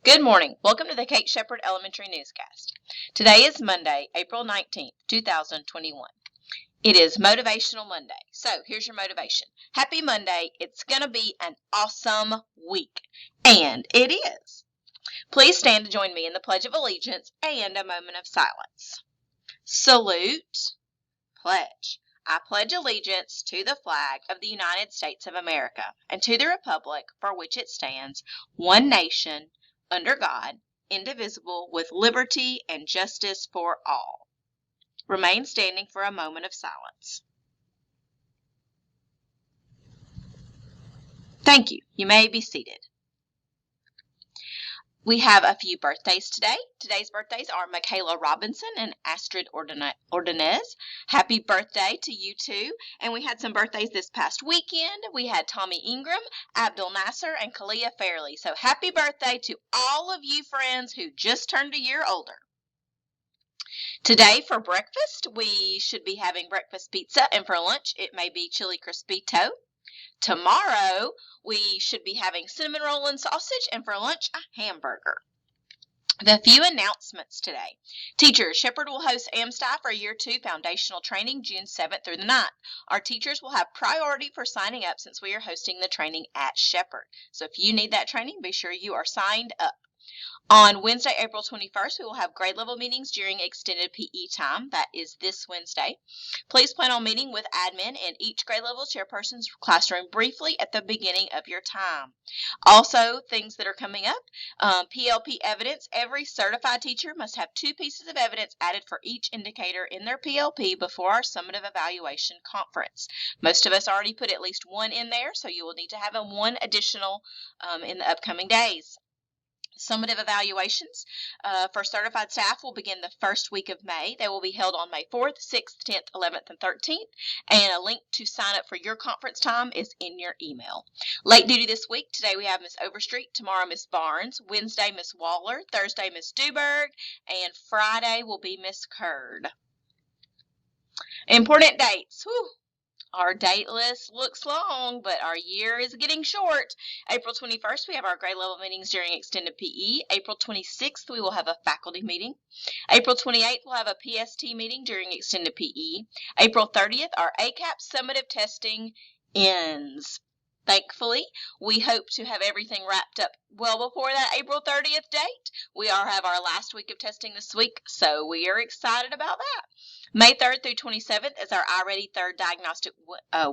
Good morning. Welcome to the Kate Shepherd Elementary Newscast. Today is Monday, April 19th, 2021. It is Motivational Monday. So here's your motivation. Happy Monday. It's going to be an awesome week. And it is. Please stand to join me in the Pledge of Allegiance and a moment of silence. Salute. Pledge. I pledge allegiance to the flag of the United States of America and to the republic for which it stands, one nation, under God, indivisible, with liberty and justice for all. Remain standing for a moment of silence. Thank you. You may be seated. We have a few birthdays today. Today's birthdays are Michaela Robinson and Astrid Ordonez. Happy birthday to you two. And we had some birthdays this past weekend. We had Tommy Ingram, Abdul Nasser, and Kalia Fairley. So happy birthday to all of you friends who just turned a year older. Today for breakfast, we should be having breakfast pizza, and for lunch, it may be chili crispito. Tomorrow, we should be having cinnamon roll and sausage, and for lunch, a hamburger. The few announcements today. Teachers, Shepherd will host AMSTI for Year 2 Foundational Training June 7th through the 9th. Our teachers will have priority for signing up since we are hosting the training at Shepherd. So if you need that training, be sure you are signed up. On Wednesday, April 21st, we will have grade level meetings during extended PE time. That is this Wednesday. Please plan on meeting with admin and each grade level chairperson's classroom briefly at the beginning of your time. Also, things that are coming up, PLP evidence. Every certified teacher must have 2 pieces of evidence added for each indicator in their PLP before our summative evaluation conference. Most of us already put at least 1 in there, so you will need to have 1 additional in the upcoming days. Summative evaluations for certified staff will begin the first week of May. They will be held on May 4th, 6th, 10th, 11th, and 13th, and a link to sign up for your conference time is in your email. Late duty this week. Today we have Miss Overstreet, tomorrow Miss Barnes, Wednesday Miss Waller, Thursday Miss Duberg, and Friday will be Miss Curd. Important dates. Whew. Our date list looks long, but our year is getting short. April 21st, we have our grade level meetings during extended PE. April 26th, we will have a faculty meeting. April 28th, we'll have a PST meeting during extended PE. April 30th, our ACAP summative testing ends. Thankfully, we hope to have everything wrapped up well before that April 30th date. We have our last week of testing this week, so we are excited about that. May 3rd through 27th is our iReady third diagnostic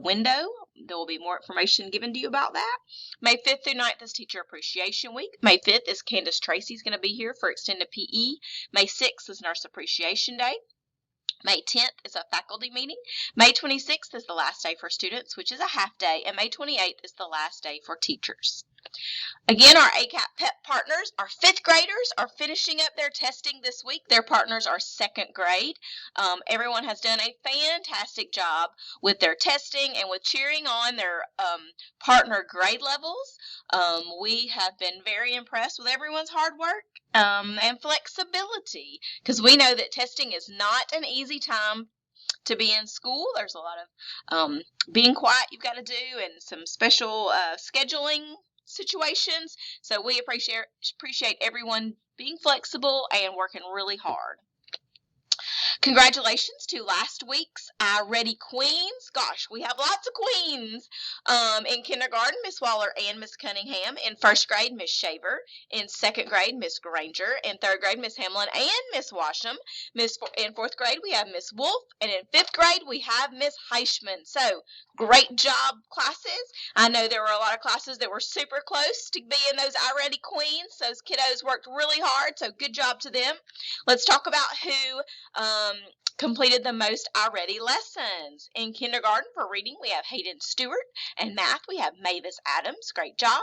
window. There will be more information given to you about that. May 5th through 9th is Teacher Appreciation Week. May 5th is Candace Tracy's going to be here for extended PE. May 6th is Nurse Appreciation Day. May 10th is a faculty meeting. May 26th is the last day for students, which is a half day, and May 28th is the last day for teachers. Again, our ACAP PEP partners, our 5th graders, are finishing up their testing this week. Their partners are 2nd grade. Everyone has done a fantastic job with their testing and with cheering on their partner grade levels. We have been very impressed with everyone's hard work and flexibility, because we know that testing is not an easy time to be in school. There's a lot of being quiet you've got to do and some special scheduling situations. So we appreciate everyone being flexible and working really hard. Congratulations to last week's iReady Queens. Gosh, we have lots of queens. In kindergarten, Miss Waller and Miss Cunningham. In 1st grade, Miss Shaver. In 2nd grade, Miss Granger. In 3rd grade, Miss Hamlin and Miss Washam. In 4th grade, we have Miss Wolf. And in 5th grade, we have Miss Heichman. So, great job, classes. I know there were a lot of classes that were super close to being those iReady Queens. Those kiddos worked really hard, so good job to them. Let's talk about who completed the most iReady lessons. In kindergarten for reading, we have Hayden Stewart, and math, we have Mavis Adams. Great job.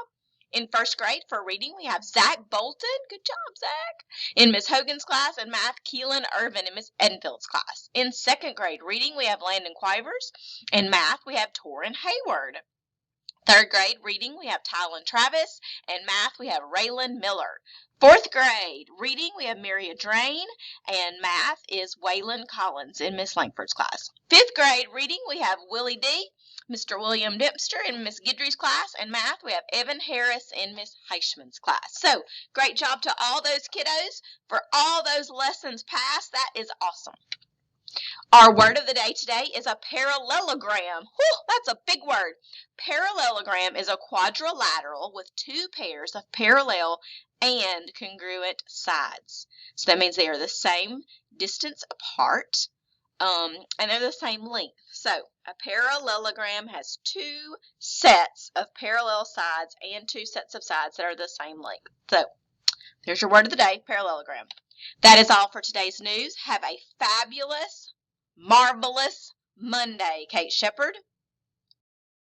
In 1st grade for reading, we have Zach Bolton. Good job, Zach. In Miss Hogan's class, and math, Keelan Irvin in Miss Edenfield's class. In 2nd grade reading, we have Landon Quivers. In math, we have Torin Hayward. 3rd grade reading, we have Tylen Travis, and math, we have Raylan Miller. 4th grade reading, we have Maria Drain, and math is Waylon Collins in Miss Langford's class. 5th grade reading, we have Willie D. Mr. William Dempster in Miss Guidry's class, and math, we have Evan Harris in Miss Heischman's class. So, great job to all those kiddos for all those lessons passed. That is awesome. Our word of the day today is a parallelogram. Whew, that's a big word. Parallelogram is a quadrilateral with two pairs of parallel and congruent sides. So that means they are the same distance apart, and they're the same length. So a parallelogram has two sets of parallel sides and two sets of sides that are the same length. So there's your word of the day, parallelogram. That is all for today's news. Have a fabulous, marvelous Monday, Kate Shepherd.